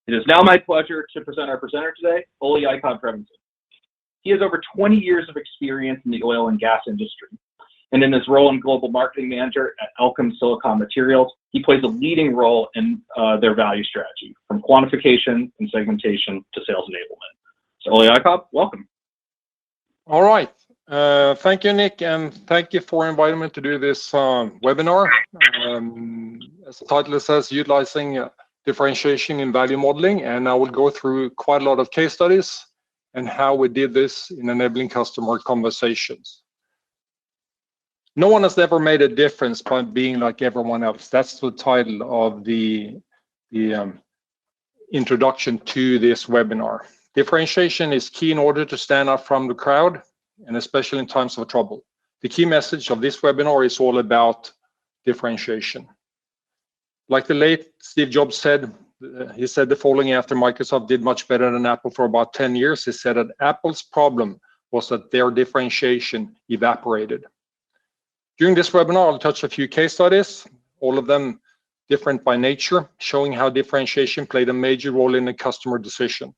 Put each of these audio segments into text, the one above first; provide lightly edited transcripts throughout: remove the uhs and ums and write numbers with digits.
It is now my pleasure to present our presenter today, Ole Iacob Prebensen. He has over 20 years of experience in the oil and gas industry, and in his role as global marketing manager at Elkem Silicon Materials, he plays a leading role in their value strategy, from quantification and segmentation to sales enablement. So Ole Iacob, welcome. All right. Thank you, Nick, and thank you for inviting me to do this webinar. As the title says, utilizing differentiation in value modeling, and I will go through quite a lot of case studies and how we did this in enabling customer conversations. No one has ever made a difference by being like everyone else. That's the title of the introduction to this webinar. Differentiation is key in order to stand out from the crowd, and especially in times of trouble. The key message of this webinar is all about differentiation. Like the late Steve Jobs said, he said the following after Microsoft did much better than Apple for about 10 years. He said that Apple's problem was that their differentiation evaporated. During this webinar, I'll touch a few case studies, all of them different by nature, showing how differentiation played a major role in the customer decision.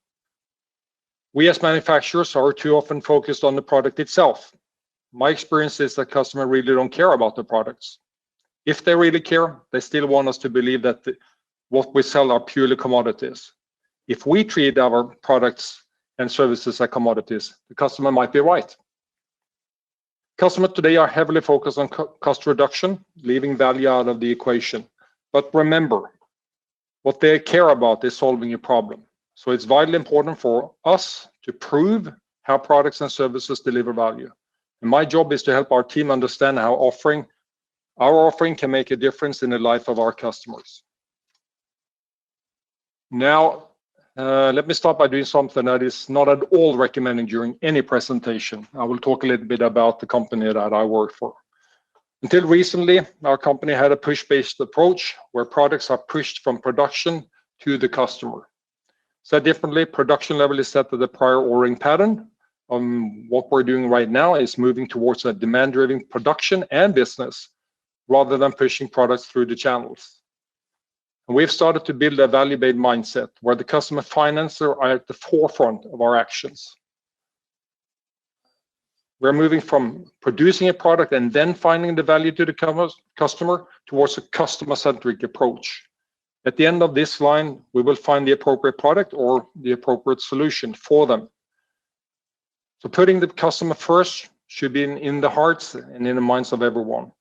We as manufacturers are too often focused on the product itself. My experience is that customers really don't care about the products. If they really care, they still want us to believe that what we sell are purely commodities. If we treat our products and services as commodities, the customer might be right. Customers today are heavily focused on cost reduction, leaving value out of the equation. But remember, what they care about is solving a problem. So it's vitally important for us to prove how products and services deliver value. And my job is to help our team understand how our offering can make a difference in the life of our customers. Now, let me start by doing something that is not at all recommended during any presentation. I will talk a little bit about the company that I work for. Until recently, our company had a push-based approach where products are pushed from production to the customer. Said differently, production level is set to the prior ordering pattern. What we're doing right now is moving towards a demand-driven production and business rather than pushing products through the channels. And we've started to build a value-based mindset where the customer finances are at the forefront of our actions. We're moving from producing a product and then finding the value to the customer towards a customer-centric approach. At the end of this line, we will find the appropriate product or the appropriate solution for them. So putting the customer first should be in the hearts and in the minds of everyone.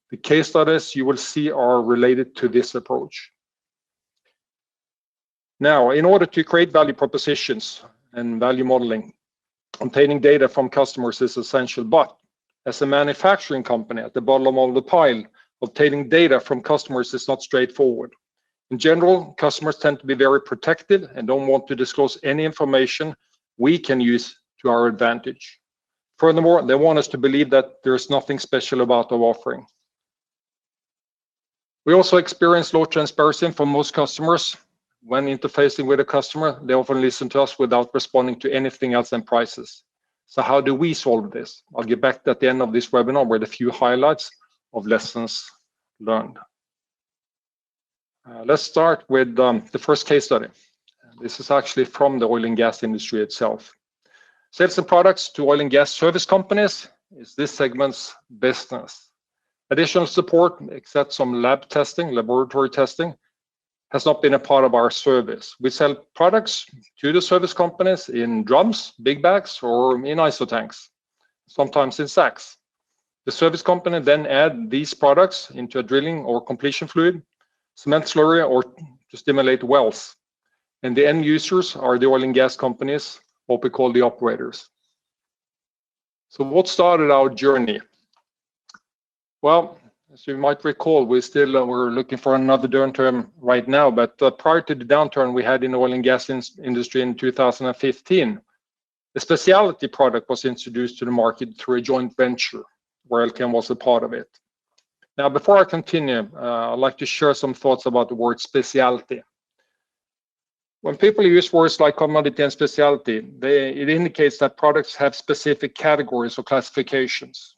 The case studies you will see are related to this approach. Now, in order to create value propositions and value modeling, obtaining data from customers is essential, but as a manufacturing company at the bottom of the pile, obtaining data from customers is not straightforward. In general, customers tend to be very protective and don't want to disclose any information we can use to our advantage. Furthermore, they want us to believe that there's nothing special about our offering. We also experience low transparency from most customers. When interfacing with a customer, they often listen to us without responding to anything else than prices. So how do we solve this? I'll get back at the end of this webinar with a few highlights of lessons learned. Let's start with the first case study. This is actually from the oil and gas industry itself. Sales and products to oil and gas service companies is this segment's business. Additional support, except some lab testing, laboratory testing, has not been a part of our service. We sell products to the service companies in drums, big bags, or in ISO tanks, sometimes in sacks. The service company then add these products into a drilling or completion fluid, cement slurry, or to stimulate wells. And the end users are the oil and gas companies, what we call the operators. So what started our journey? Well, as you might recall, we're looking for another downturn right now, but prior to the downturn we had in the oil and gas industry in 2015, a specialty product was introduced to the market through a joint venture where Elkem was a part of it. Now, before I continue, I'd like to share some thoughts about the word specialty. When people use words like commodity and specialty, it indicates that products have specific categories or classifications.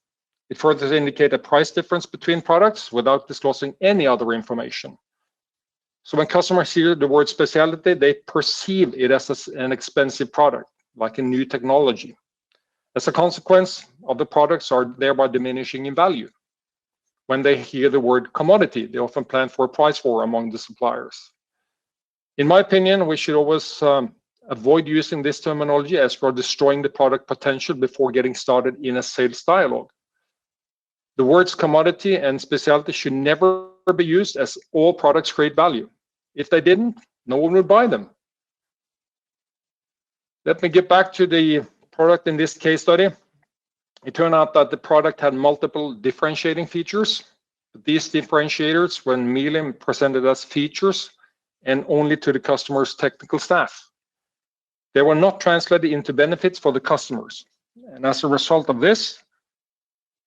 It further indicates a price difference between products without disclosing any other information. So when customers hear the word specialty, they perceive it as an expensive product, like a new technology. As a consequence of the products are thereby diminishing in value. When they hear the word commodity, they often plan for a price war among the suppliers. In my opinion, we should always avoid using this terminology, as we're destroying the product potential before getting started in a sales dialogue. The words commodity and specialty should never be used, as all products create value. If they didn't, no one would buy them. Let me get back to the product in this case study. It turned out that the product had multiple differentiating features. But these differentiators were merely presented as features and only to the customer's technical staff. They were not translated into benefits for the customers. And as a result of this,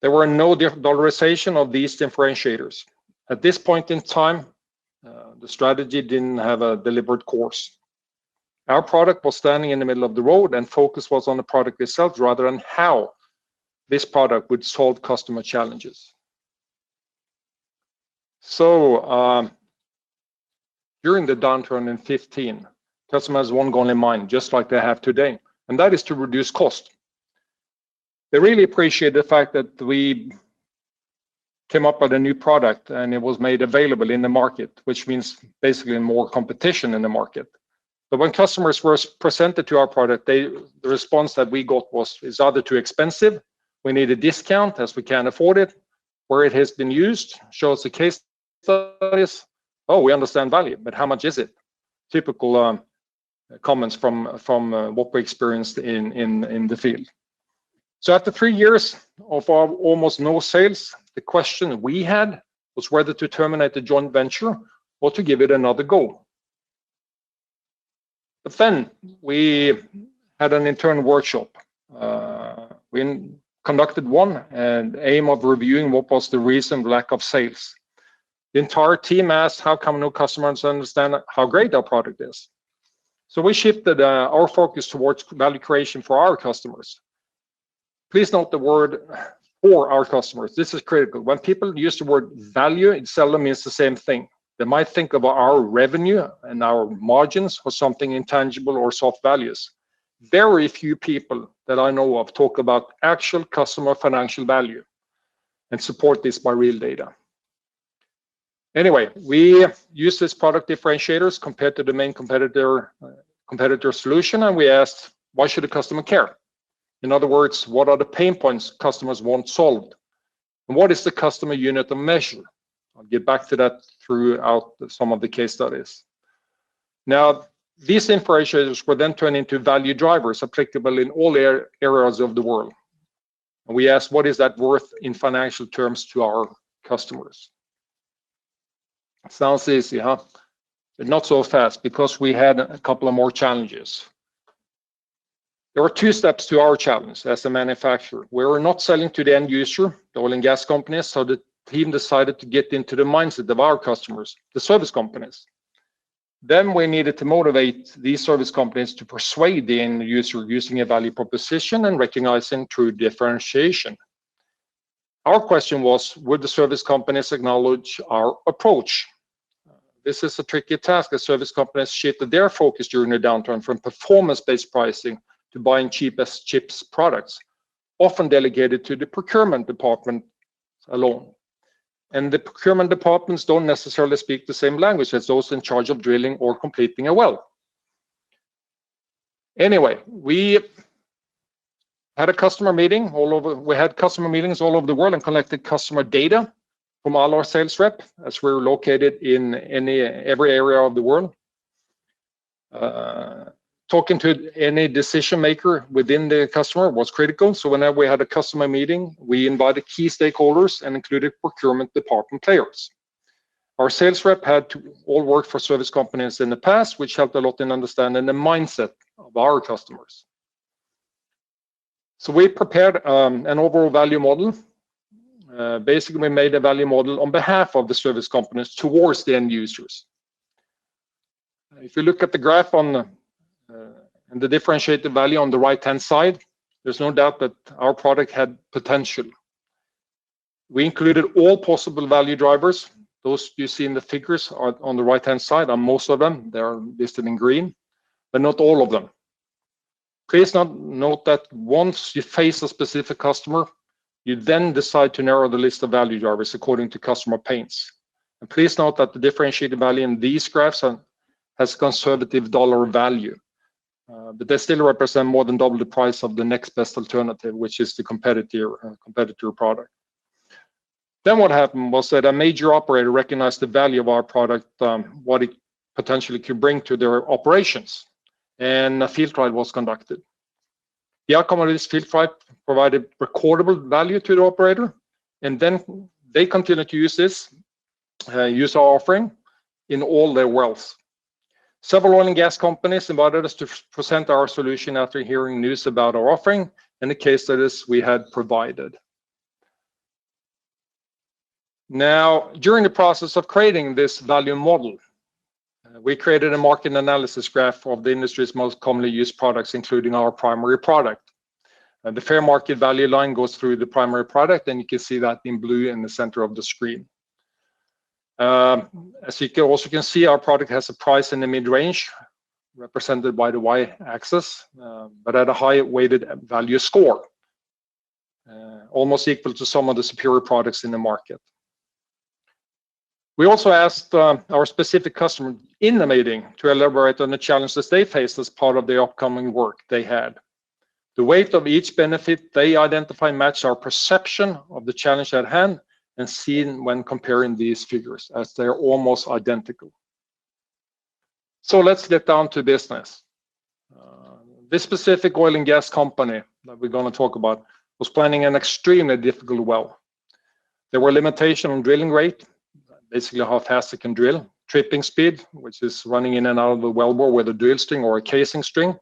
there were no dollarization of these differentiators. At this point in time, the strategy didn't have a deliberate course. Our product was standing in the middle of the road, and focus was on the product itself rather than how this product would solve customer challenges. So during the downturn in 2015, customers had one goal in mind, just like they have today, and that is to reduce cost. They really appreciate the fact that we came up with a new product and it was made available in the market, which means basically more competition in the market. But when customers were presented to our product, the response that we got was, it's either too expensive, we need a discount as we can't afford it, where it has been used, shows the case studies, oh, we understand value, but how much is it? Typical comments from what we experienced in the field. So after 3 years of our almost no sales, the question we had was whether to terminate the joint venture or to give it another go. But then we had an internal workshop. We conducted one, and the aim of reviewing what was the reason for lack of sales. The entire team asked, how come no customers understand how great our product is? So we shifted our focus towards value creation for our customers. Please note the word for our customers. This is critical. When people use the word value, it seldom means the same thing. They might think of our revenue and our margins or something intangible or soft values. Very few people that I know of talk about actual customer financial value and support this by real data. Anyway, we use this product differentiators compared to the main competitor solution, and we asked, why should a customer care? In other words, what are the pain points customers want solved? And what is the customer unit of measure? I'll get back to that throughout some of the case studies. Now, these differentiators were then turned into value drivers applicable in all areas of the world. And we asked, what is that worth in financial terms to our customers? Sounds easy, huh? But not so fast, because we had a couple of more challenges. There were 2 steps to our challenge as a manufacturer. We were not selling to the end user, the oil and gas companies, so the team decided to get into the mindset of our customers, the service companies. Then we needed to motivate these service companies to persuade the end user using a value proposition and recognizing true differentiation. Our question was, would the service companies acknowledge our approach? This is a tricky task as service companies shifted their focus during the downturn from performance-based pricing to buying cheapest chips products, often delegated to the procurement department alone. And the procurement departments don't necessarily speak the same language as those in charge of drilling or completing a well. Anyway, we had a customer meeting we had customer meetings all over the world and collected customer data from all our sales rep, as we're located in every area of the world. Talking to any decision maker within the customer was critical. So whenever we had a customer meeting, we invited key stakeholders and included procurement department players. Our sales rep had to all work for service companies in the past, which helped a lot in understanding the mindset of our customers. So we prepared an overall value model. Basically, we made a value model on behalf of the service companies towards the end users. If you look at the graph on and the differentiated value on the right-hand side, there's no doubt that our product had potential. We included all possible value drivers, Those you see in the figures are on the right-hand side, are most of them. They are listed in green, but not all of them. Please note that once you face a specific customer, you then decide to narrow the list of value drivers according to customer pains. And please note that the differentiated value in these graphs has conservative dollar value, but they still represent more than double the price of the next best alternative, which is the competitor product. Then what happened was that a major operator recognized the value of our product, what it potentially could bring to their operations, and a field trial was conducted. The outcome of this field trial provided recordable value to the operator, and then they continued to use our offering in all their wells. Several oil and gas companies invited us to present our solution after hearing news about our offering and the case studies we had provided. Now, during the process of creating this value model, we created a market analysis graph of the industry's most commonly used products, including our primary product. The fair market value line goes through the primary product, and you can see that in blue in the center of the screen. As you also can see, our product has a price in the mid-range, represented by the y-axis, but at a high weighted value score, almost equal to some of the superior products in the market. We also asked our specific customer in the meeting to elaborate on the challenges they faced as part of the upcoming work they had. The weight of each benefit they identify matched our perception of the challenge at hand and seen when comparing these figures, as they're almost identical. So let's get down to business. This specific oil and gas company that we're going to talk about was planning an extremely difficult well. There were limitations on drilling rate, basically how fast it can drill, tripping speed, which is running in and out of the wellbore with a drill string or a casing string,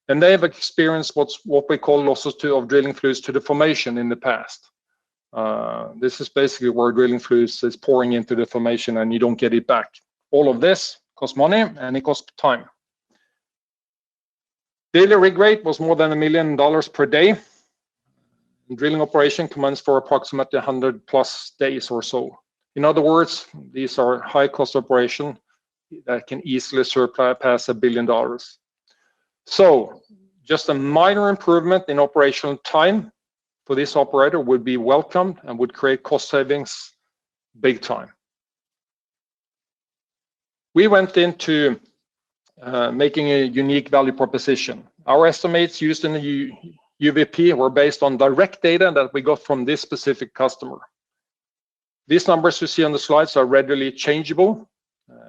and they have experienced what we call losses of drilling fluids to the formation in the past. This is basically where drilling fluids is pouring into the formation and you don't get it back. All of this costs money and it costs time. Daily rig rate was more than $1 million per day. Drilling operation commenced for approximately 100+ days or so. In other words, these are high-cost operations that can easily surpass $1 billion. So, just a minor improvement in operational time for this operator would be welcomed and would create cost savings big time. We went into making a unique value proposition. Our estimates used in the UVP were based on direct data that we got from this specific customer. These numbers you see on the slides are readily changeable,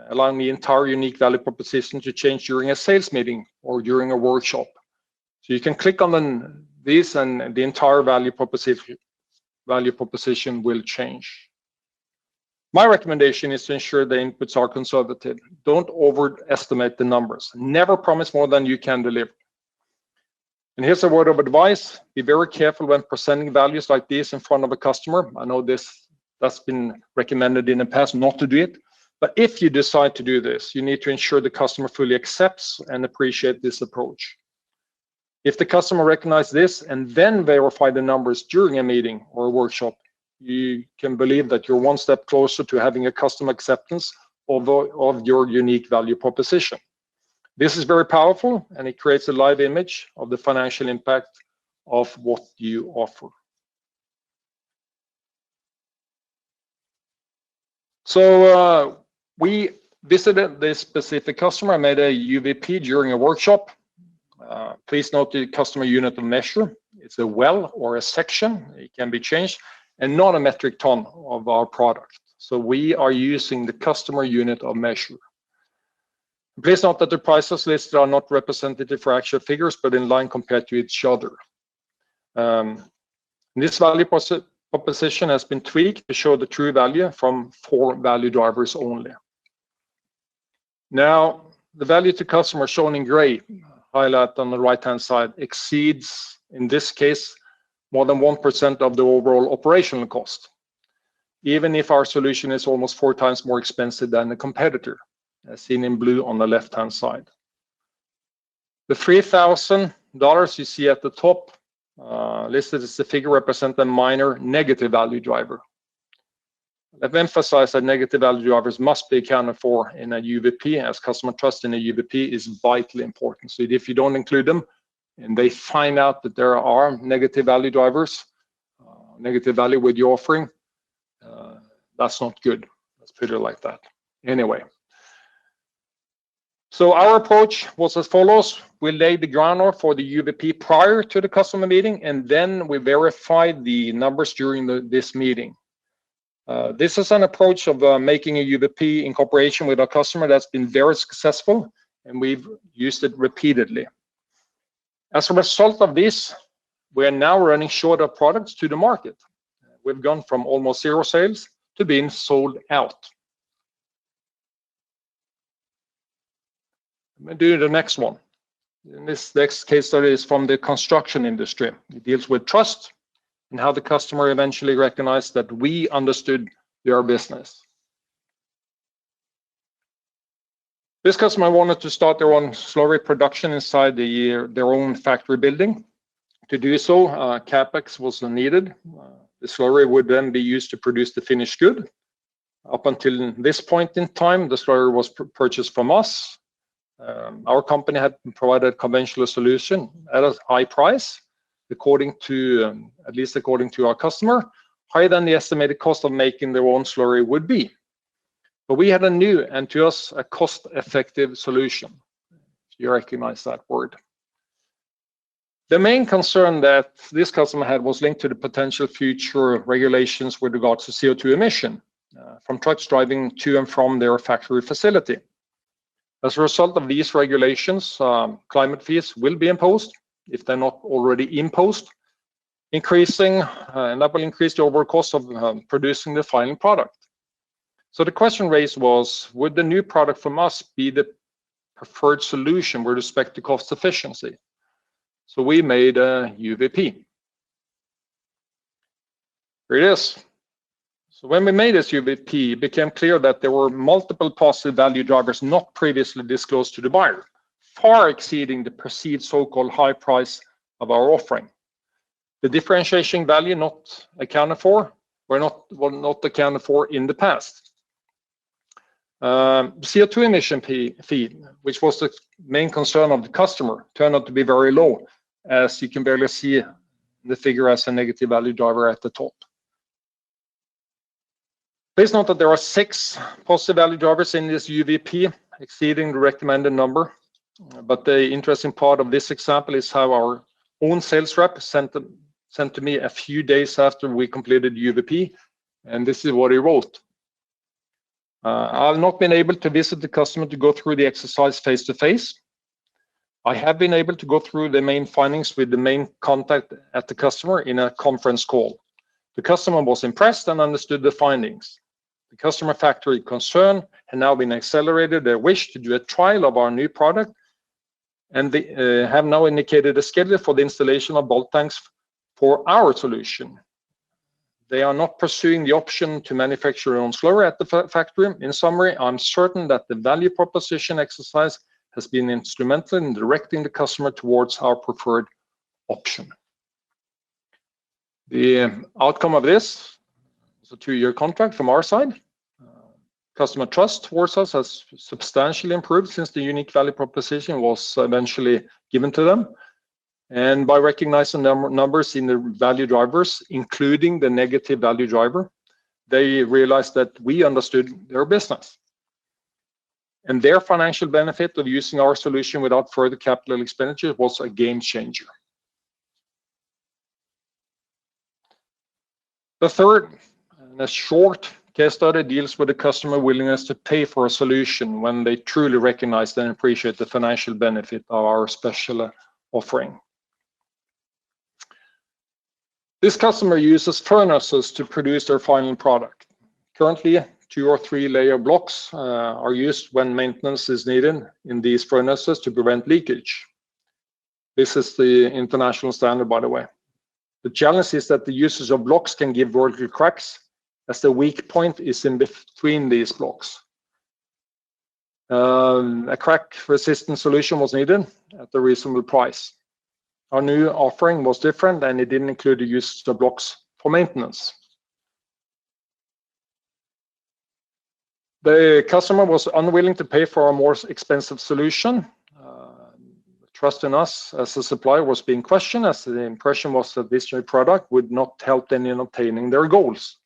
allowing the entire unique value proposition to change during a sales meeting or during a workshop. So you can click on these and the entire value proposition will change. My recommendation is to ensure the inputs are conservative. Don't overestimate the numbers. Never promise more than you can deliver. And here's a word of advice. Be very careful when presenting values like this in front of a customer. I know that's been recommended in the past not to do it. But if you decide to do this, you need to ensure the customer fully accepts and appreciates this approach. If the customer recognizes this and then verify the numbers during a meeting or a workshop, you can believe that you're one step closer to having a customer acceptance of your unique value proposition. This is very powerful and it creates a live image of the financial impact of what you offer. So we visited this specific customer, made a UVP during a workshop. Please note the customer unit of measure. It's a well or a section. It can be changed and not a metric ton of our product. So we are using the customer unit of measure. Please note that the prices listed are not representative for actual figures, but in line compared to each other. This value proposition has been tweaked to show the true value from 4 value drivers only. Now, the value to customer shown in gray, highlight on the right-hand side, exceeds, in this case, more than 1% of the overall operational cost, even if our solution is almost 4 times more expensive than the competitor, as seen in blue on the left-hand side. The $3,000 you see at the top listed as the figure represent a minor negative value driver. Let me emphasize that negative value drivers must be accounted for in a UVP, as customer trust in a UVP is vitally important. So if you don't include them and they find out that there are negative value drivers, negative value with your offering, that's not good. Let's put it like that. Anyway, so our approach was as follows. We laid the groundwork for the UVP prior to the customer meeting, and then we verified the numbers during this meeting. This is an approach of making a UVP in cooperation with our customer that's been very successful, and we've used it repeatedly. As a result of this, we are now running short of products to the market. We've gone from almost zero sales to being sold out. Let me do the next one. And this next case study is from the construction industry. It deals with trust and how the customer eventually recognized that we understood their business. This customer wanted to start their own slurry production inside their own factory building. To do so, CapEx was needed. The slurry would then be used to produce the finished good. Up until this point in time, the slurry was purchased from us. Our company had provided a conventional solution at a high price, according to, at least according to our customer, higher than the estimated cost of making their own slurry would be. But we had a new, and to us, a cost-effective solution. If you recognize that word. The main concern that this customer had was linked to the potential future regulations with regards to CO2 emission from trucks driving to and from their factory facility. As a result of these regulations, climate fees will be imposed, if they're not already imposed, increasing, and that will increase the overall cost of producing the final product. So the question raised was, would the new product from us be the preferred solution with respect to cost efficiency? So we made a UVP. Here it is. So when we made this UVP, it became clear that there were multiple positive value drivers not previously disclosed to the buyer, far exceeding the perceived so-called high price of our offering. The differentiation value not accounted for were not accounted for in the past. CO2 emission fee, which was the main concern of the customer, turned out to be very low, as you can barely see the figure as a negative value driver at the top. Please note that there are 6 positive value drivers in this UVP, exceeding the recommended number. But the interesting part of this example is how our own sales rep sent to me a few days after we completed UVP, and this is what he wrote. I've not been able to visit the customer to go through the exercise face-to-face. I have been able to go through the main findings with the main contact at the customer in a conference call. The customer was impressed and understood the findings. The customer factory concern had now been accelerated their wish to do a trial of our new product, and they have now indicated a schedule for the installation of bulk tanks for our solution. They are not pursuing the option to manufacture their own slurry at the factory. In summary, I'm certain that the value proposition exercise has been instrumental in directing the customer towards our preferred option. The outcome of this is a 2-year contract from our side. Customer trust towards us has substantially improved since the unique value proposition was eventually given to them. And by recognizing numbers in the value drivers, including the negative value driver, they realized that we understood their business. And their financial benefit of using our solution without further capital expenditure was a game changer. The third, and a short case study, deals with the customer willingness to pay for a solution when they truly recognize and appreciate the financial benefit of our special offering. This customer uses furnaces to produce their final product. Currently, 2 or 3 layer blocks are used when maintenance is needed in these furnaces to prevent leakage. This is the international standard, by the way. The challenge is that the usage of blocks can give vertical cracks, as the weak point is in between these blocks. A crack-resistant solution was needed at a reasonable price. Our new offering was different, and it didn't include the use of blocks for maintenance. The customer was unwilling to pay for a more expensive solution. Trust in us as a supplier was being questioned, as the impression was that this new product would not help them in obtaining their goals.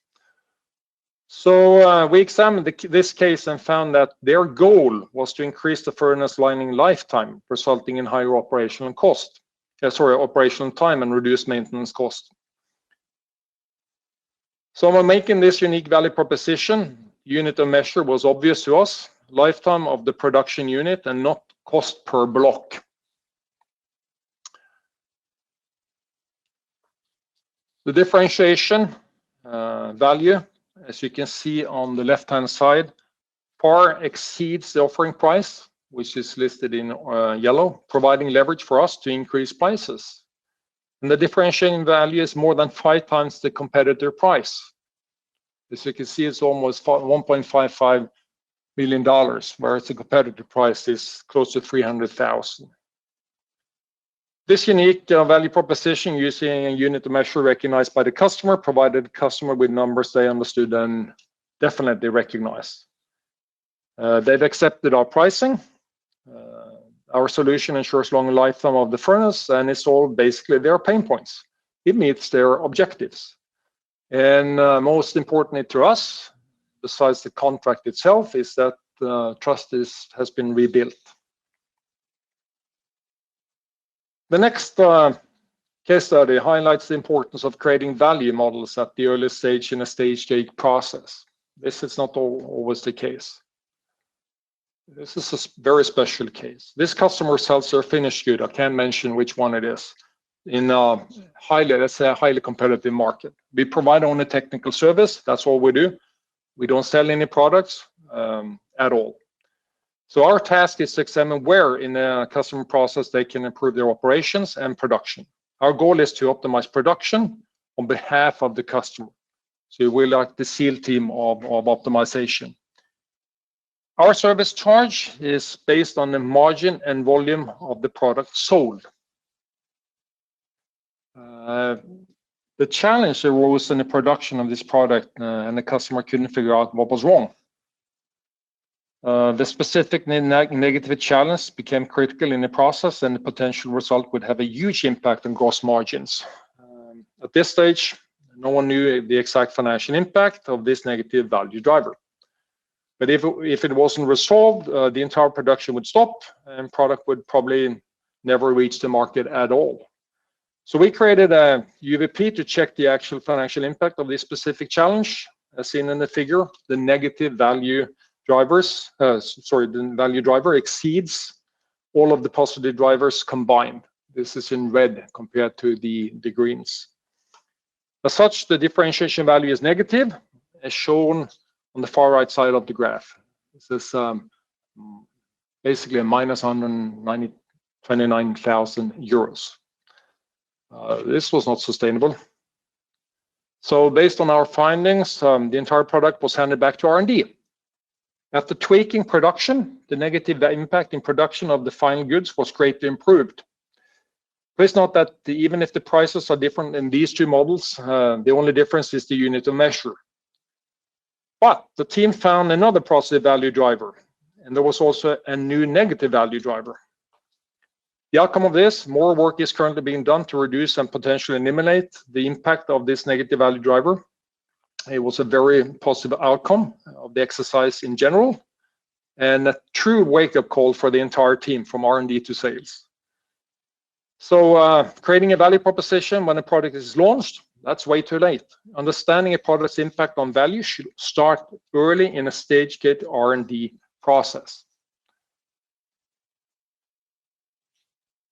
So we examined this case and found that their goal was to increase the furnace lining lifetime, resulting in higher operational cost. Operational time and reduced maintenance cost. So when making this unique value proposition, unit of measure was obvious to us: lifetime of the production unit and not cost per block. The differentiation value, as you can see on the left-hand side, far exceeds the offering price, which is listed in yellow, providing leverage for us to increase prices. And the differentiating value is more than 5 times the competitor price. As you can see, it's almost $1.55 million, whereas the competitor price is close to $300,000. This unique value proposition using a unit of measure recognized by the customer provided the customer with numbers they understood and definitely recognized. They've accepted our pricing. Our solution ensures long lifetime of the furnace, and it's all basically their pain points. It meets their objectives. And most importantly to us, besides the contract itself, is that trust has been rebuilt. The next case study highlights the importance of creating value models at the early stage in a stage gate process. This is not always the case. This is a very special case. This customer sells their finished good. I can't mention which one it is. In a highly competitive market. We provide only technical service. That's all we do. We don't sell any products at all. So our task is to examine where in the customer process they can improve their operations and production. Our goal is to optimize production on behalf of the customer. So we're like the SEAL team of optimization. Our service charge is based on the margin and volume of the product sold. The challenge arose in the production of this product and the customer couldn't figure out what was wrong. The specific negative challenge became critical in the process, and the potential result would have a huge impact on gross margins. At this stage, no one knew the exact financial impact of this negative value driver. But if it wasn't resolved, the entire production would stop and product would probably never reach the market at all. So we created a UVP to check the actual financial impact of this specific challenge. As seen in the figure, the negative value drivers, the value driver exceeds all of the positive drivers combined. This is in red compared to the greens. As such, the differentiation value is negative, as shown on the far right side of the graph. This is basically a minus 129,000 euros. This was not sustainable. So based on our findings, the entire product was handed back to R&D. After tweaking production, the negative impact in production of the final goods was greatly improved. Please note that even if the prices are different in these two models, the only difference is the unit of measure. But the team found another positive value driver, and there was also a new negative value driver. The outcome of this, more work is currently being done to reduce and potentially eliminate the impact of this negative value driver. It was a very positive outcome of the exercise in general, and a true wake-up call for the entire team from R&D to sales. So creating a value proposition when a product is launched, that's way too late. Understanding a product's impact on value should start early in a stage gate R&D process.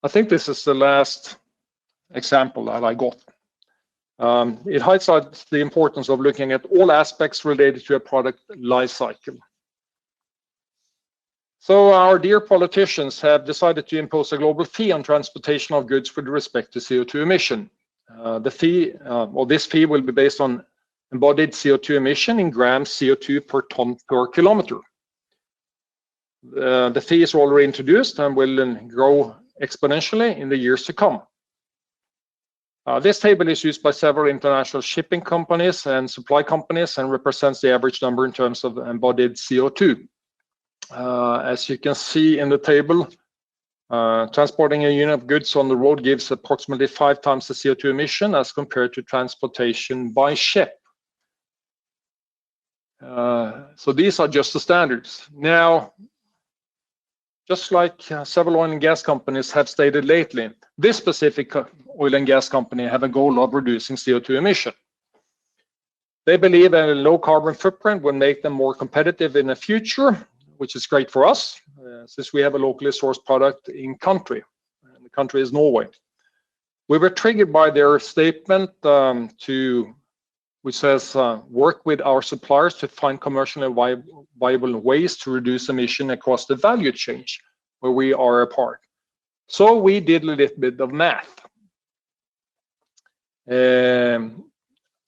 I think this is the last example that I got. It highlights the importance of looking at all aspects related to a product life cycle. So our dear politicians have decided to impose a global fee on transportation of goods with respect to CO2 emission. This fee will be based on embodied CO2 emission in grams CO2 per ton per kilometer. The fee is already introduced and will grow exponentially in the years to come. This table is used by several international shipping companies and supply companies and represents the average number in terms of embodied CO2. As you can see in the table, transporting a unit of goods on the road gives approximately 5 times the CO2 emission as compared to transportation by ship. So these are just the standards. Now, just like several oil and gas companies have stated lately, this specific oil and gas company have a goal of reducing CO2 emission. They believe a low carbon footprint will make them more competitive in the future, which is great for us, since we have a locally sourced product in country, and the country is Norway. We were triggered by their statement which says, work with our suppliers to find commercially viable ways to reduce emission across the value chain where we are a part. So we did a little bit of math.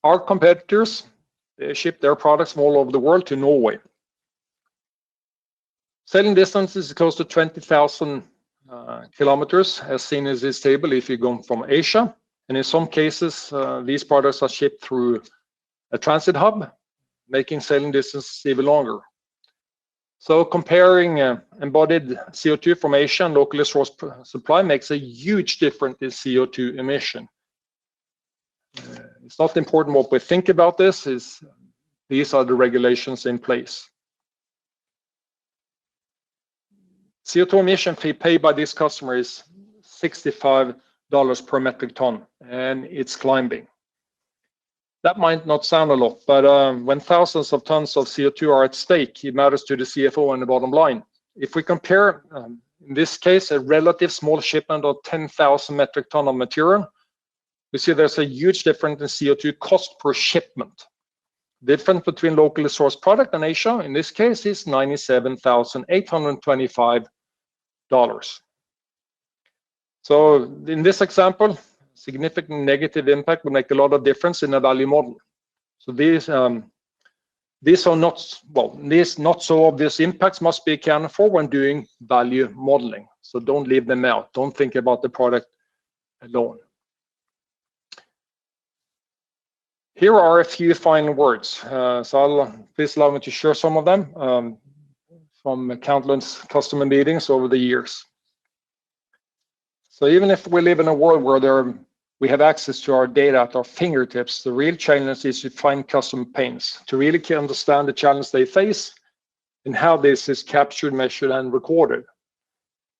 Our competitors, they ship their products from all over the world to Norway. Sailing distance is close to 20,000 kilometers, as seen in this table, if you're going from Asia. And in some cases, these products are shipped through a transit hub, making sailing distance even longer. So comparing embodied CO2 from Asia and locally sourced supply makes a huge difference in CO2 emission. It's not important what we think about this, these are the regulations in place. CO2 emission fee paid by this customer is $65 per metric ton, and it's climbing. That might not sound a lot, but when thousands of tons of CO2 are at stake, it matters to the CFO and the bottom line. If we compare, in this case, a relative small shipment of 10,000 metric ton of material, we see there's a huge difference in CO2 cost per shipment. The difference between locally sourced product and Asia, in this case, is $97,825. So in this example, significant negative impact will make a lot of difference in the value model. So these are not, well, these not so obvious impacts must be accounted for when doing value modeling. So don't leave them out. Don't think about the product alone. Here are a few final words. So please allow me to share some of them from countless customer meetings over the years. So even if we live in a world where we have access to our data at our fingertips, the real challenge is to find customer pains, to really understand the challenge they face and how this is captured, measured, and recorded.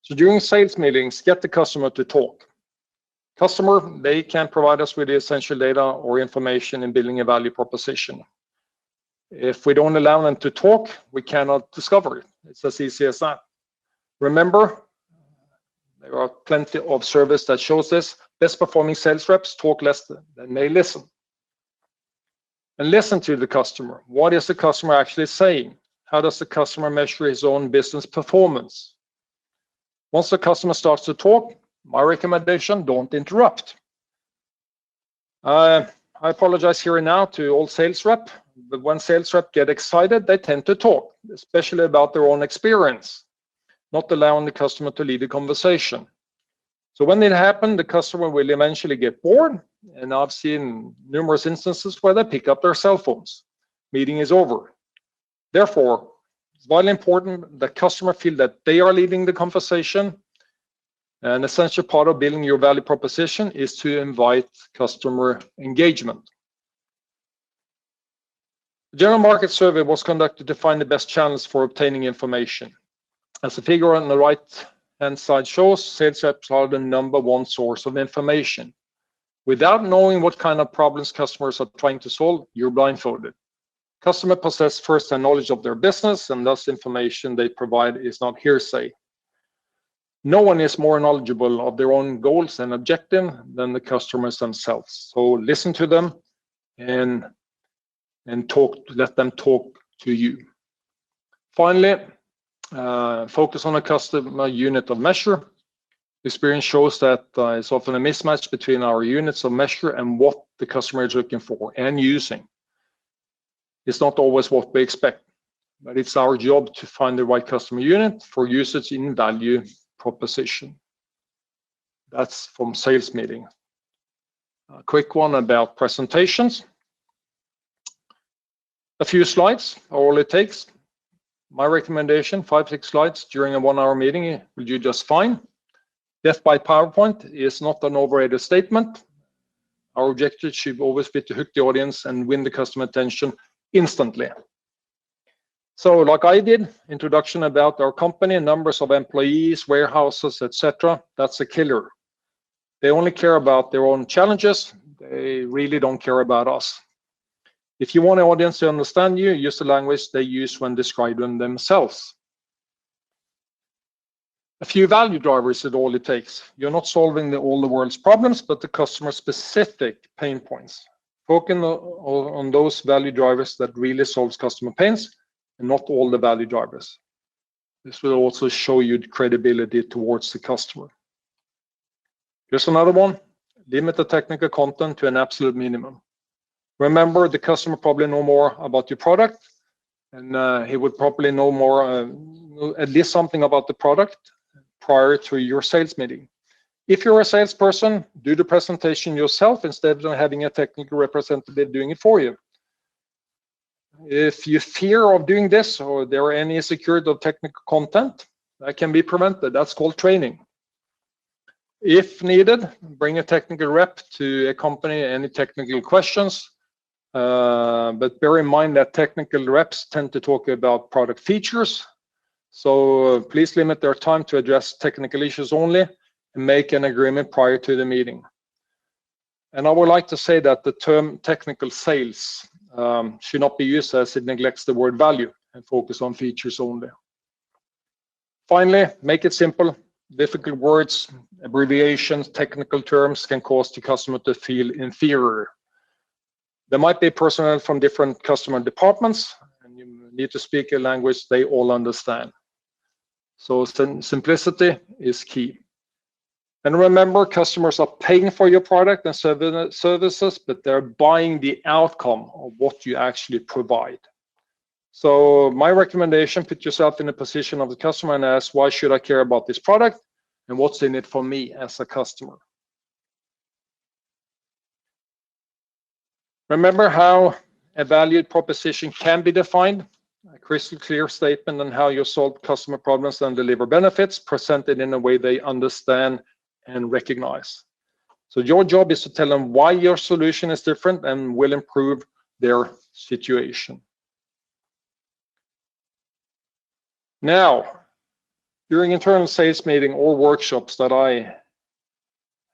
So during sales meetings, get the customer to talk. Customer, they can provide us with the essential data or information in building a value proposition. If we don't allow them to talk, we cannot discover it. It's as easy as that. Remember, there are plenty of surveys that shows this. Best performing sales reps talk less than they listen. And listen to the customer. What is the customer actually saying? How does the customer measure his own business performance? Once the customer starts to talk, my recommendation, don't interrupt. I apologize here and now to all sales rep, but when sales rep get excited, they tend to talk, especially about their own experience, not allowing the customer to lead the conversation. So when it happens, the customer will eventually get bored, and I've seen numerous instances where they pick up their cell phones. Meeting is over. Therefore, it's vitally important that customer feel that they are leading the conversation. An essential part of building your value proposition is to invite customer engagement. The general market survey was conducted to find the best channels for obtaining information. As the figure on the right-hand side shows, sales reps are the #1 source of information. Without knowing what kind of problems customers are trying to solve, you're blindfolded. Customers possess first-hand knowledge of their business, and thus information they provide is not hearsay. No one is more knowledgeable of their own goals and objectives than the customers themselves. So listen to them and let them talk to you. Finally, focus on a customer unit of measure. Experience shows that it's often a mismatch between our units of measure and what the customer is looking for and using. It's not always what we expect, but it's our job to find the right customer unit for usage in value proposition. That's from sales meeting. A quick one about presentations. A few slides are all it takes. My recommendation, 5-6 slides during a 1-hour meeting will do just fine. Death by PowerPoint is not an overrated statement. Our objective should always be to hook the audience and win the customer attention instantly. So like I did, introduction about our company, numbers of employees, warehouses, etc. That's a killer. They only care about their own challenges. They really don't care about us. If you want the audience to understand you, use the language they use when describing themselves. A few value drivers is all it takes. You're not solving all the world's problems, but the customer-specific pain points. Focus on those value drivers that really solves customer pains, and not all the value drivers. This will also show you credibility towards the customer. Here's another one. Limit the technical content to an absolute minimum. Remember, the customer probably know more about your product, and he would probably know more, at least something about the product prior to your sales meeting. If you're a salesperson, do the presentation yourself instead of having a technical representative doing it for you. If you fear of doing this, or there are any insecurity of technical content, that can be prevented. That's called training. If needed, bring a technical rep to accompany any technical questions. But bear in mind that technical reps tend to talk about product features. So please limit their time to address technical issues only and make an agreement prior to the meeting. And I would like to say that the term technical sales should not be used as it neglects the word value and focus on features only. Finally, make it simple. Difficult words, abbreviations, technical terms can cause the customer to feel inferior. There might be personnel from different customer departments, and you need to speak a language they all understand. So simplicity is key. And remember, customers are paying for your product and services, but they're buying the outcome of what you actually provide. So my recommendation, put yourself in the position of the customer and ask, why should I care about this product? And what's in it for me as a customer? Remember how a valued proposition can be defined. A crystal clear statement on how you solve customer problems and deliver benefits, presented in a way they understand and recognize. So your job is to tell them why your solution is different and will improve their situation. Now, during internal sales meeting or workshops that I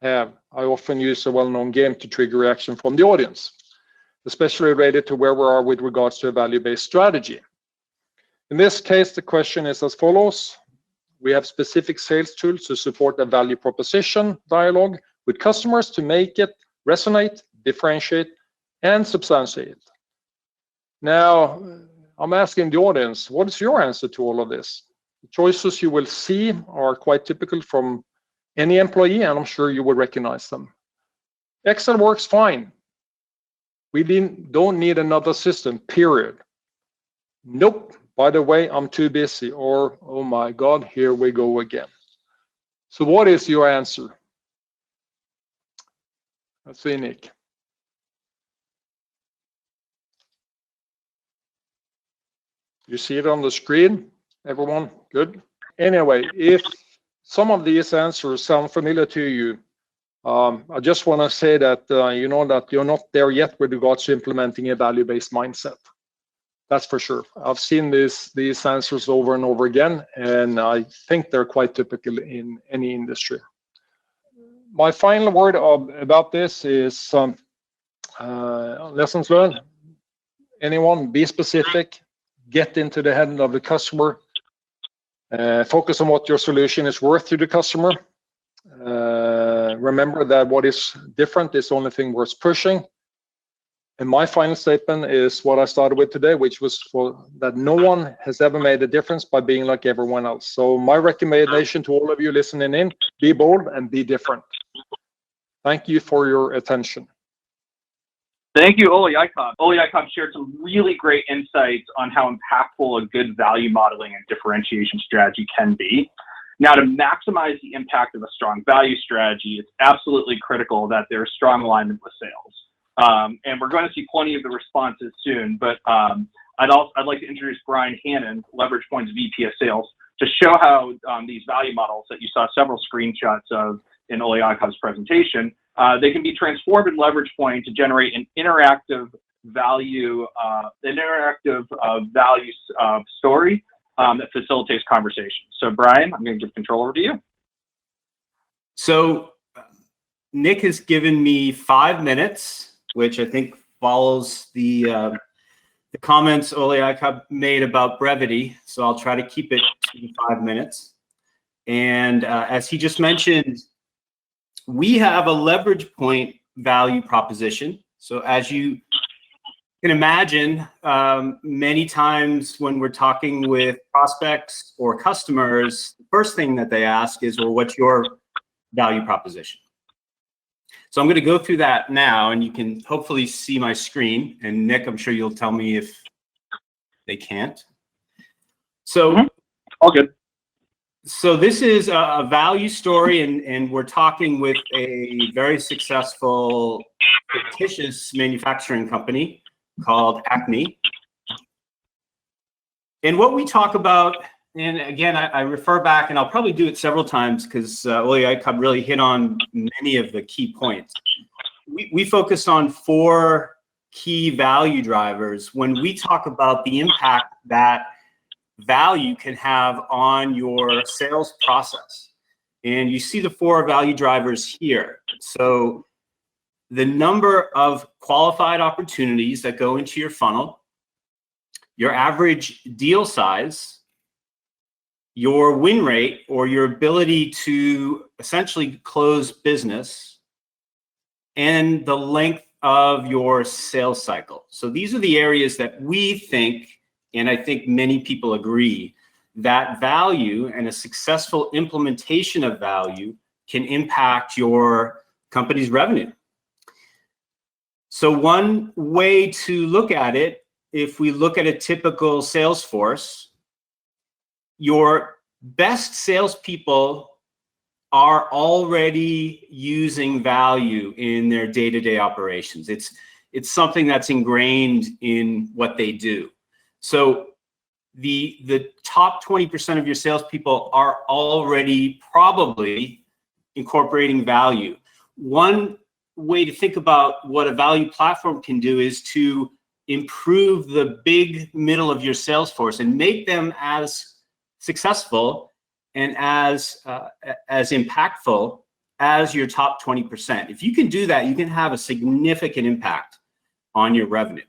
have, I often use a well-known game to trigger reaction from the audience, especially related to where we are with regards to a value-based strategy. In this case, the question is as follows. We have specific sales tools to support a value proposition dialogue with customers to make it resonate, differentiate, and substantiate. Now, I'm asking the audience, what is your answer to all of this? The choices you will see are quite typical from any employee, and I'm sure you will recognize them. Excel works fine. We don't need another system, period. Nope, by the way, I'm too busy, or oh my God, here we go again. So what is your answer? Let's see, Nick. You see it on the screen, everyone? Good. Anyway, if some of these answers sound familiar to you, I just want to say that you know that you're not there yet with regards to implementing a value-based mindset. That's for sure. I've seen these answers over and over again, and I think they're quite typical in any industry. My final word about this is lessons learned. Anyone, be specific, get into the head of the customer, focus on what your solution is worth to the customer. Remember that what is different is the only thing worth pushing. And my final statement is what I started with today, which was that no one has ever made a difference by being like everyone else. So my recommendation to all of you listening in, be bold and be different. Thank you for your attention. Thank you, Ole Iacob. Ole Iacob shared some really great insights on how impactful a good value modeling and differentiation strategy can be. Now, to maximize the impact of a strong value strategy, it's absolutely critical that there's strong alignment with sales. And we're going to see plenty of the responses soon, but I'd like to introduce Brian Hannon, Leverage Point's VP of Sales, to show how these value models that you saw several screenshots of in Ole Iacob's presentation, they can be transformed in Leverage Point to generate an interactive value, story that facilitates conversation. So Brian, I'm going to give control over to you. So Nick has given me 5 minutes, which I think follows the comments Ole Iacob made about brevity. So I'll try to keep it to 5 minutes. And as he just mentioned, we have a Leverage Point value proposition. So as you can imagine, many times when we're talking with prospects or customers, the first thing that they ask is, well, what's your value proposition? So I'm going to go through that now, and you can hopefully see my screen. And Nick, I'm sure you'll tell me if they can't. So, all good. So this is a value story, and we're talking with a very successful fictitious manufacturing company called Acme. And what we talk about, and again, I refer back, and I'll probably do it several times because Ole Iacob really hit on many of the key points. We focus on 4 key value drivers when we talk about the impact that value can have on your sales process. And you see the 4 value drivers here. So the number of qualified opportunities that go into your funnel, your average deal size, your win rate, or your ability to essentially close business, and the length of your sales cycle. So these are the areas that we think, and I think many people agree, that value and a successful implementation of value can impact your company's revenue. So one way to look at it, if we look at a typical sales force, your best salespeople are already using value in their day-to-day operations. It's something that's ingrained in what they do. So the top 20% of your salespeople are already probably incorporating value. One way to think about what a value platform can do is to improve the big middle of your sales force and make them as successful and as impactful as your top 20%. If you can do that, you can have a significant impact on your revenue.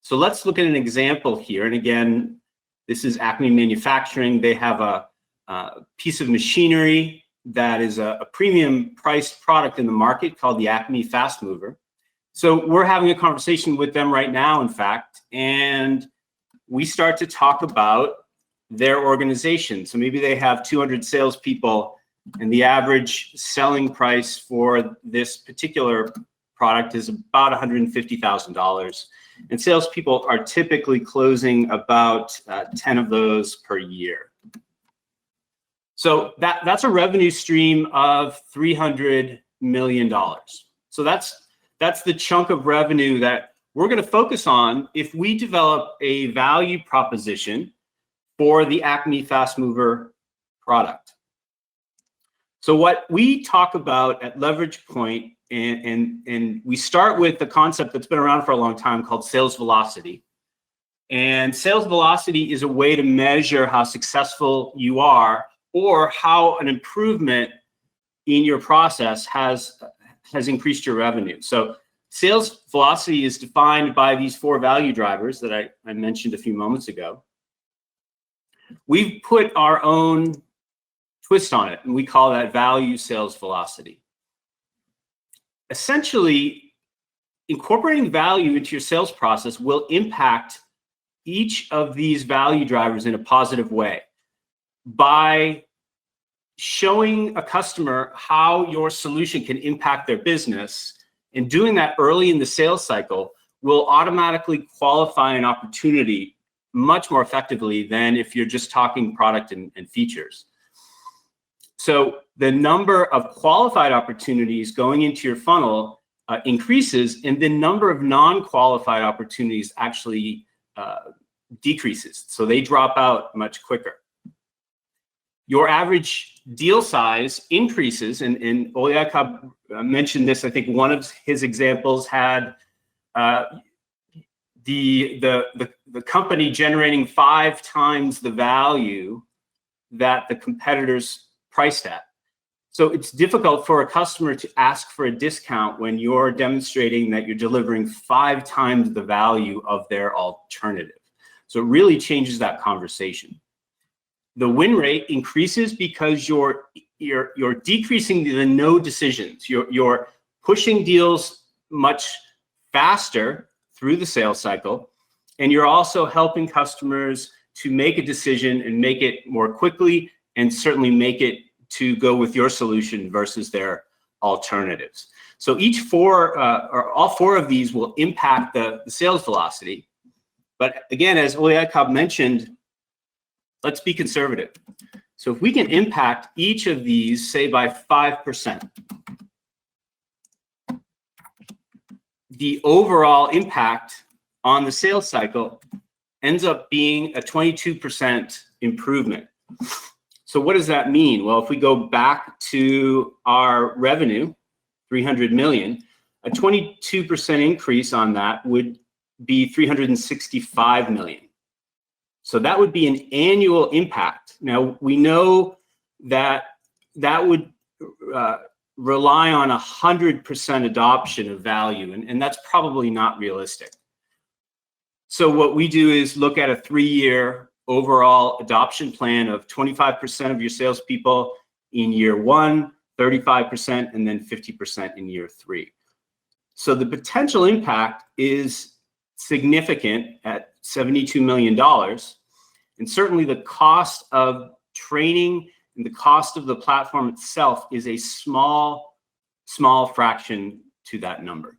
So let's look at an example here. And again, this is Acme Manufacturing. They have a piece of machinery that is a premium priced product in the market called the Acme Fast Mover. So we're having a conversation with them right now, in fact, and we start to talk about their organization. So maybe they have 200 salespeople, and the average selling price for this particular product is about $150,000. And salespeople are typically closing about 10 of those per year. So that's a revenue stream of $300 million. So that's the chunk of revenue that we're going to focus on if we develop a value proposition for the Acme Fast Mover product. So what we talk about at Leverage Point, and we start with the concept that's been around for a long time called sales velocity. And sales velocity is a way to measure how successful you are or how an improvement in your process has increased your revenue. So sales velocity is defined by these 4 value drivers that I mentioned a few moments ago. We've put our own twist on it, and we call that value sales velocity. Essentially, incorporating value into your sales process will impact each of these value drivers in a positive way by showing a customer how your solution can impact their business. And doing that early in the sales cycle will automatically qualify an opportunity much more effectively than if you're just talking product and features. So the number of qualified opportunities going into your funnel increases, and the number of non-qualified opportunities actually decreases. So they drop out much quicker. Your average deal size increases, and Ole Iacob mentioned this. I think one of his examples had the company generating 5 times the value that the competitors priced at. So it's difficult for a customer to ask for a discount when you're demonstrating that you're delivering 5 times the value of their alternative. So it really changes that conversation. The win rate increases because you're decreasing the no decisions. You're pushing deals much faster through the sales cycle, and you're also helping customers to make a decision and make it more quickly, and certainly make it to go with your solution versus their alternatives. So all four of these will impact the sales velocity. But again, as Ole Iacob mentioned, let's be conservative. So if we can impact each of these, say by 5%, the overall impact on the sales cycle ends up being a 22% improvement. So what does that mean? Well, if we go back to our revenue, 300 million, a 22% increase on that would be 365 million. So that would be an annual impact. Now, we know that that would rely on 100% adoption of value, and that's probably not realistic. So what we do is look at a 3-year overall adoption plan of 25% of your salespeople in year 1, 35%, and then 50% in year 3. So the potential impact is significant at $72 million. And certainly the cost of training and the cost of the platform itself is a small fraction to that number.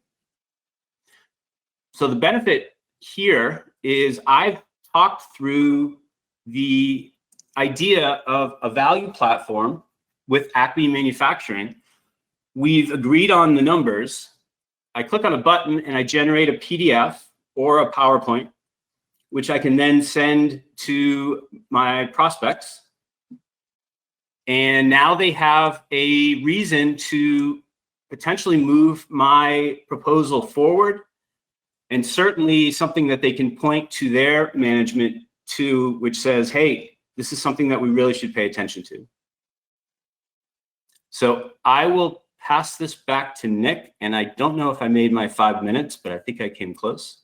So the benefit here is I've talked through the idea of a value platform with Acme Manufacturing. We've agreed on the numbers. I click on a button and I generate a PDF or a PowerPoint, which I can then send to my prospects. And now they have a reason to potentially move my proposal forward, and certainly something that they can point to their management to, which says, hey, this is something that we really should pay attention to. So I will pass this back to Nick, and I don't know if I made my 5 minutes, but I think I came close.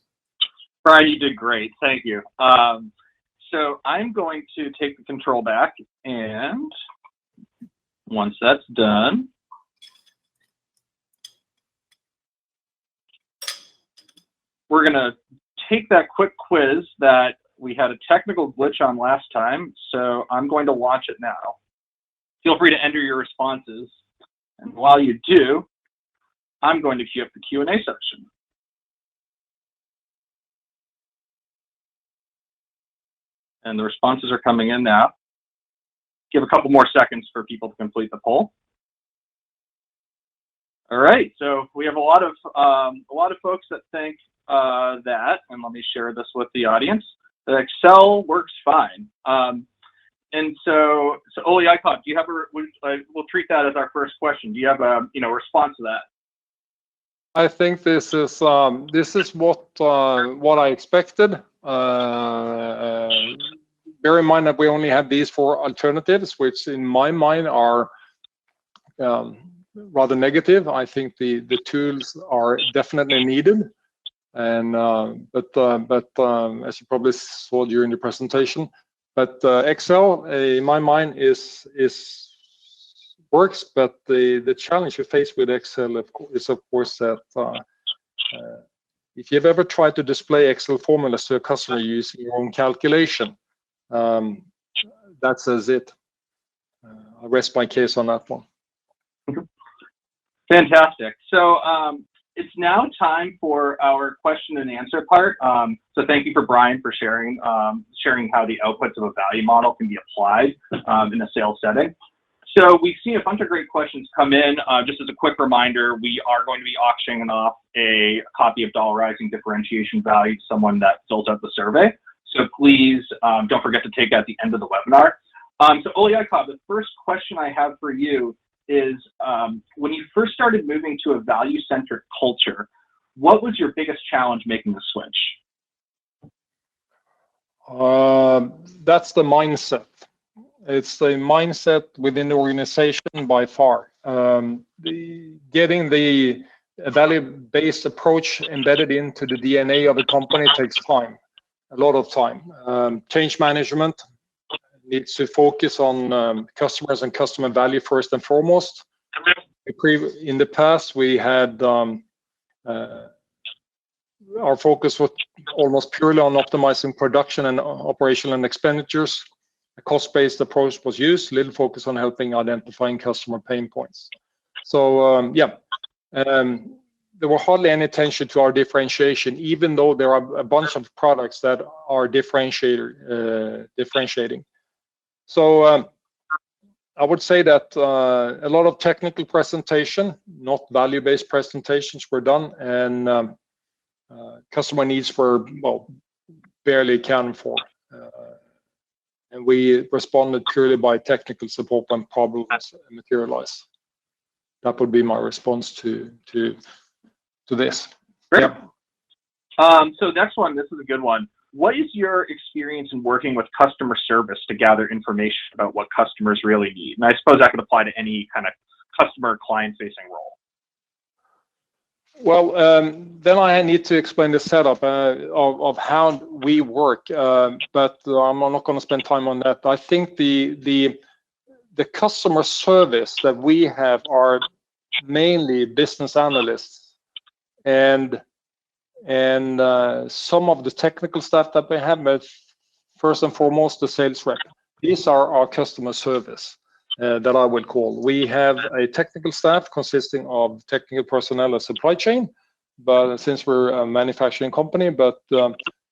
Brian, you did great. Thank you. So I'm going to take the control back, and once that's done, we're going to take that quick quiz that we had a technical glitch on last time, so I'm going to launch it now. Feel free to enter your responses, and while you do, I'm going to queue up the Q&A section. And the responses are coming in now. Give a couple more seconds for people to complete the poll. All right, so we have a lot of folks that think that, and let me share this with the audience, that Excel works fine. And so Ole Iacob, do you have we'll treat that as our first question. Do you have a response to that? I think this is what I expected. Bear in mind that we only have these 4 alternatives, which in my mind are rather negative. I think the tools are definitely needed, and but as you probably saw during the presentation, but Excel in my mind works. But the challenge you face with Excel is of course that if you've ever tried to display Excel formulas to a customer using your own calculation, that says it. I'll rest my case on that one. Fantastic. So it's now time for our question and answer part. So thank you for Brian for sharing how the outputs of a value model can be applied in a sales setting. So we've seen a bunch of great questions come in. Just as a quick reminder, we are going to be auctioning off a copy of Dollarizing Differentiation Value to someone that fills out the survey. So please don't forget to take it at the end of the webinar. So Ole Iacob, the first question I have for you is, when you first started moving to a value-centric culture, what was your biggest challenge making the switch? That's the mindset. It's the mindset within the organization by far. Getting the value-based approach embedded into the DNA of a company takes time, a lot of time. Change management needs to focus on customers and customer value first and foremost. In the past, we had our focus was almost purely on optimizing production and operational expenditures. A cost-based approach was used, little focus on helping identifying customer pain points. So there were hardly any attention to our differentiation, even though there are a bunch of products that are differentiating. So I would say that a lot of technical presentation, not value-based presentations, were done, and customer needs were, well, barely accounted for. And we responded purely by technical support when problems materialize. That would be my response to this. Great. Yeah. So next one, this is a good one. What is your experience in working with customer service to gather information about what customers really need? And I suppose that could apply to any kind of customer client-facing role. Well, then I need to explain the setup of how we work, but I'm not going to spend time on that. I think the customer service that we have are mainly business analysts and some of the technical staff that we have, but first and foremost the sales rep. These are our customer service that I will call. We have a technical staff consisting of technical personnel and supply chain, but since we're a manufacturing company, but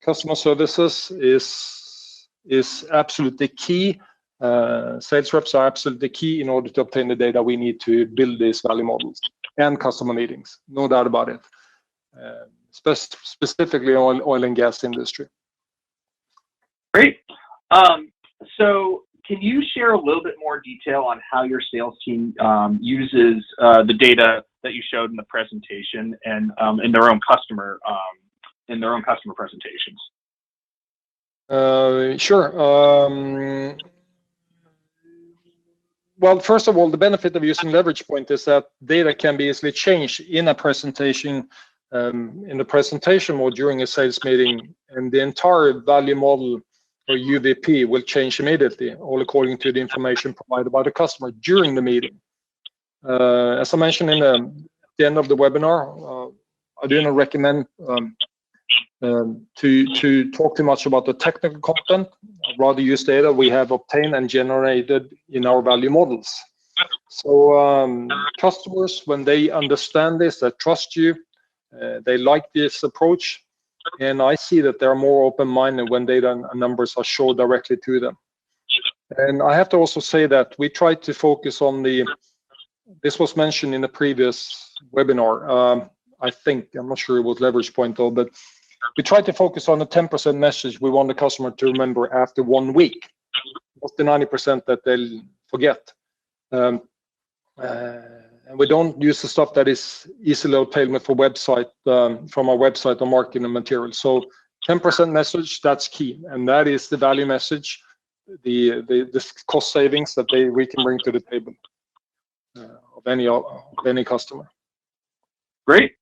customer services is absolutely key. Sales reps are absolutely key in order to obtain the data we need to build these value models and customer meetings, no doubt about it. Specifically oil and gas industry. Great. So can you share a little bit more detail on how your sales team uses the data that you showed in the presentation and in their own customer presentations? Sure. Well, first of all, the benefit of using leverage point is that data can be easily changed in a presentation, in the presentation or during a sales meeting, and the entire value model or UVP will change immediately, all according to the information provided by the customer during the meeting. As I mentioned the end of the webinar, I do not recommend to talk too much about the technical content. I'd rather use data we have obtained and generated in our value models. So customers, when they understand this, they trust you, they like this approach, and I see that they're more open-minded when data and numbers are shown directly to them. And I have to also say that we try to focus on this was mentioned in the previous webinar, I think, I'm not sure it was leverage point though, but we try to focus on the 10% message we want the customer to remember after 1 week. What's the 90% that they'll forget? And we don't use the stuff that is easily obtainable for website from our website or marketing material. So 10% message, that's key, and that is the value message, the cost savings that we can bring to the table of any customer. Great.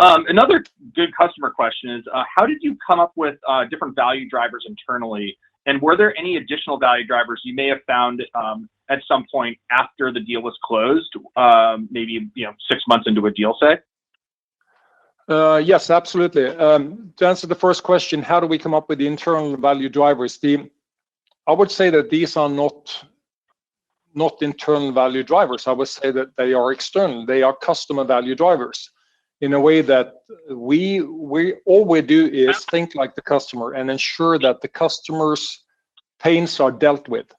Another good customer question is, how did you come up with different value drivers internally? And were there any additional value drivers you may have found at some point after the deal was closed, maybe 6 months into a deal, say? Yes, absolutely. To answer the first question, how do we come up with the internal value drivers? I would say that these are not internal value drivers. I would say that they are external. They are customer value drivers, in a way that all we do is think like the customer and ensure that the customer's pains are dealt with.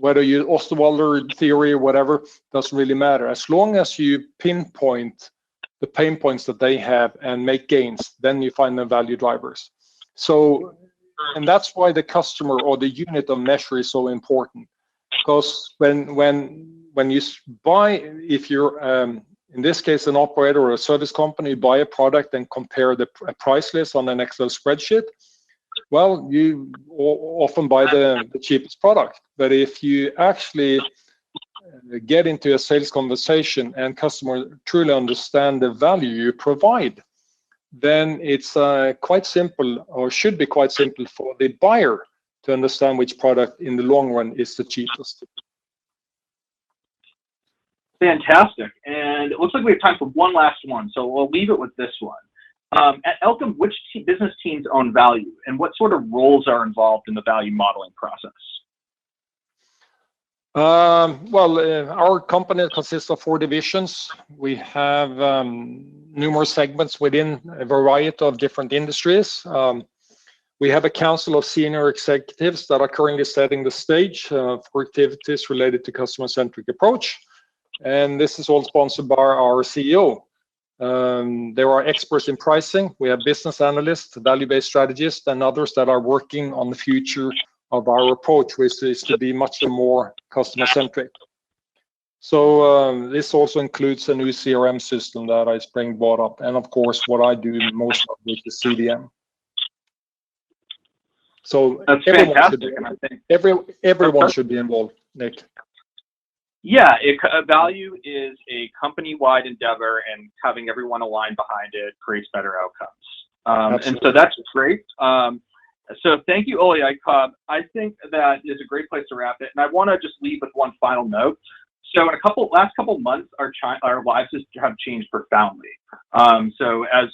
whether you Osterwalder theory or whatever, doesn't really matter. As long as you pinpoint the pain points that they have and make gains, then you find the value drivers. So, and that's why the customer or the unit of measure is so important. Because when you buy, if you're in this case an operator or a service company, buy a product and compare the price list on an Excel spreadsheet, well, you often buy the cheapest product. But if you actually get into a sales conversation and customer truly understand the value you provide, then it's quite simple, or should be quite simple, for the buyer to understand which product in the long run is the cheapest. Fantastic. And it looks like we have time for one last one, so we'll leave it with this one. At Elkem, which business teams own value, and what sort of roles are involved in the value modeling process? Our company consists of 4 divisions. We have numerous segments within a variety of different industries. We have a council of senior executives that are currently setting the stage for activities related to customer-centric approach. And this is all sponsored by our CEO. There are experts in pricing. We have business analysts, value-based strategists, and others that are working on the future of our approach, which is to be much more customer-centric. So this also includes a new CRM system that I Spring brought up, and of course what I do most of, which is CDM. So that's everyone fantastic, should be, and I think everyone should be involved, Nick. Yeah, value is a company-wide endeavor, and having everyone aligned behind it creates better outcomes. And so that's great. So thank you, Ole Iacob. I think that is a great place to wrap it, and I want to just leave with one final note. So in last couple months, our lives have changed profoundly. So as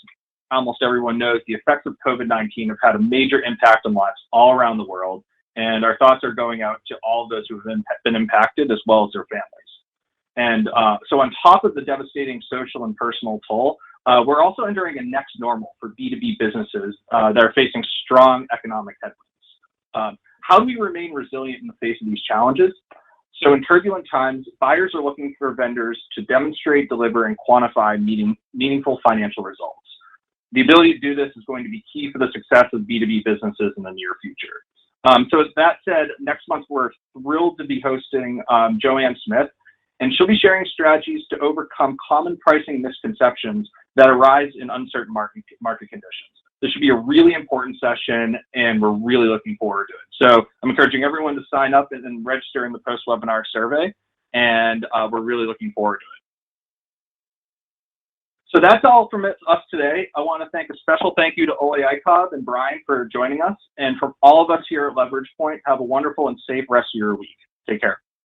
almost everyone knows, the effects of COVID-19 have had a major impact on lives all around the world, and our thoughts are going out to all those who have been impacted, as well as their families. And so on top of the devastating social and personal toll, we're also entering a next normal for B2B businesses that are facing strong economic headwinds. How do we remain resilient in the face of these challenges? So in turbulent times, buyers are looking for vendors to demonstrate, deliver, and quantify meaningful financial results. The ability to do this is going to be key for the success of B2B businesses in the near future. So with that said, next month we're thrilled to be hosting Joanne Smith, and she'll be sharing strategies to overcome common pricing misconceptions that arise in uncertain market conditions. This should be a really important session, and we're really looking forward to it. So I'm encouraging everyone to sign up and register in the post-webinar survey, and we're really looking forward to it. So that's all from us today. I want to thank a special thank you to Ole Iacob and Brian for joining us, and from all of us here at Leverage Point, have a wonderful and safe rest of your week. Take care.